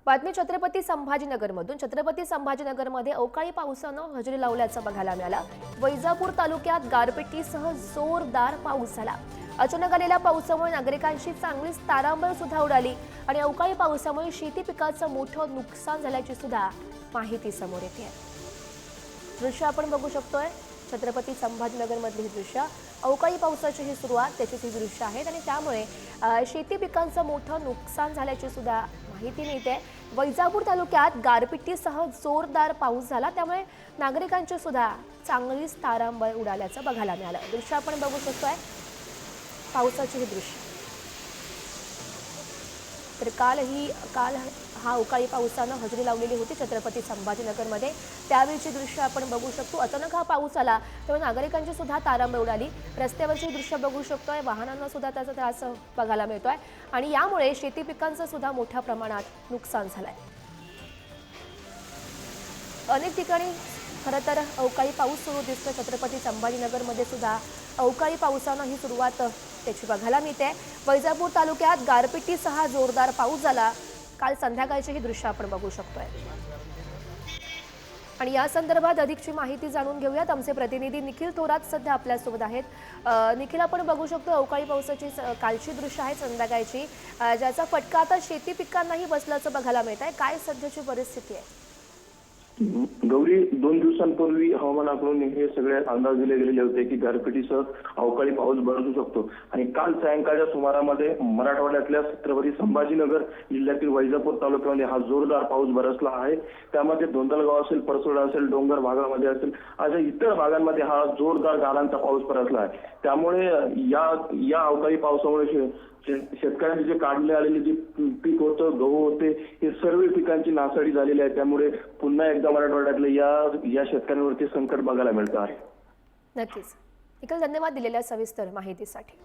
बातमी छत्रपती संभाजीनगरमधून। छत्रपती संभाजीनगरमध्ये अवकाळी पावसानं हजेरी लावल्याचं बघायला मिळालं। वैजापूर तालुक्यात गारपिटीसह जोरदार पाऊस झाला। अचानक आलेल्या पावसामुळे नागरिकांची चांगलीच तारांबळ सुद्धा उडाली आणि अवकाळी पावसामुळे शेती पिकाचं मोठं नुकसान झाल्याची सुद्धा माहिती समोर येते। दृश्य आपण बघू शकतोय। छत्रपती संभाजीनगर मधली ही दृश्य, अवकाळी पावसाची ही सुरुवात, त्याचीच ही दृश्य आहेत आणि त्यामुळे शेती पिकांचं मोठं नुकसान झाल्याची सुद्धा माहिती मिळते। वैजापूर तालुक्यात गारपिटीसह जोरदार पाऊस झाला, त्यामुळे नागरिकांची सुद्धा चांगलीच तारांबळ उडाल्याचं बघायला मिळालं। दृश्य आपण बघू शकतोय, पावसाची ही दृश्य। तर काल हा अवकाळी पावसानं हजेरी लावलेली होती छत्रपती संभाजीनगरमध्ये, त्यावेळीची दृश्य आपण बघू शकतो। अचानक हा पाऊस आला त्यामुळे नागरिकांची सुद्धा तारांबळ उडाली। रस्त्यावरची दृश्य बघू शकतोय, वाहनांना सुद्धा त्याचा त्रास बघायला मिळतोय आणि यामुळे शेती पिकांचं सुद्धा मोठ्या प्रमाणात नुकसान झालंय। अनेक ठिकाणी खरं तर अवकाळी पाऊस सुरू दिसतो। छत्रपती संभाजीनगरमध्ये सुद्धा अवकाळी पावसानं ही सुरुवात त्याची बघायला मिळते। वैजापूर तालुक्यात गारपिटीसह जोरदार पाऊस झाला। काल संध्याकाळची ही दृश्य आपण बघू शकतोय आणि या संदर्भात अधिकची माहिती जाणून घेऊयात। आमचे प्रतिनिधी निखिल थोरात सध्या आपल्यासोबत आहेत। निखिल, आपण बघू शकतो अवकाळी पावसाची कालची दृश्य आहे संध्याकाळची, ज्याचा फटका आता शेती पिकांनाही बसल्याचं बघायला मिळत आहे। काय सध्याची परिस्थिती आहे? गौरी, 2 दिवसांपूर्वी हवामानाकडून हे सगळे अंदाज दिले गेलेले होते की गारपिटीसह अवकाळी पाऊस बरसू शकतो आणि काल सायंकाळच्या सुमारामध्ये मराठवाड्यातल्या छत्रपती संभाजीनगर जिल्ह्यातील वैजापूर तालुक्यामध्ये हा जोरदार पाऊस बरसला आहे। त्यामध्ये धोंडलगाव असेल, परसोडा असेल, डोंगर भागामध्ये असेल, अशा इतर भागांमध्ये हा जोरदार गारांचा पाऊस बरसला आहे। त्यामुळे या अवकाळी पावसामुळे शेतकऱ्यांचे जे काढले आलेले जे पीक होतं, गहू होते, हे सर्व पिकांची नासाडी झालेली आहे। त्यामुळे पुन्हा एकदा मराठवाड्यातल्या या शेतकऱ्यांवरती संकट बघायला मिळतं आहे। नक्कीच निखिल, धन्यवाद दिलेल्या सविस्तर माहितीसाठी।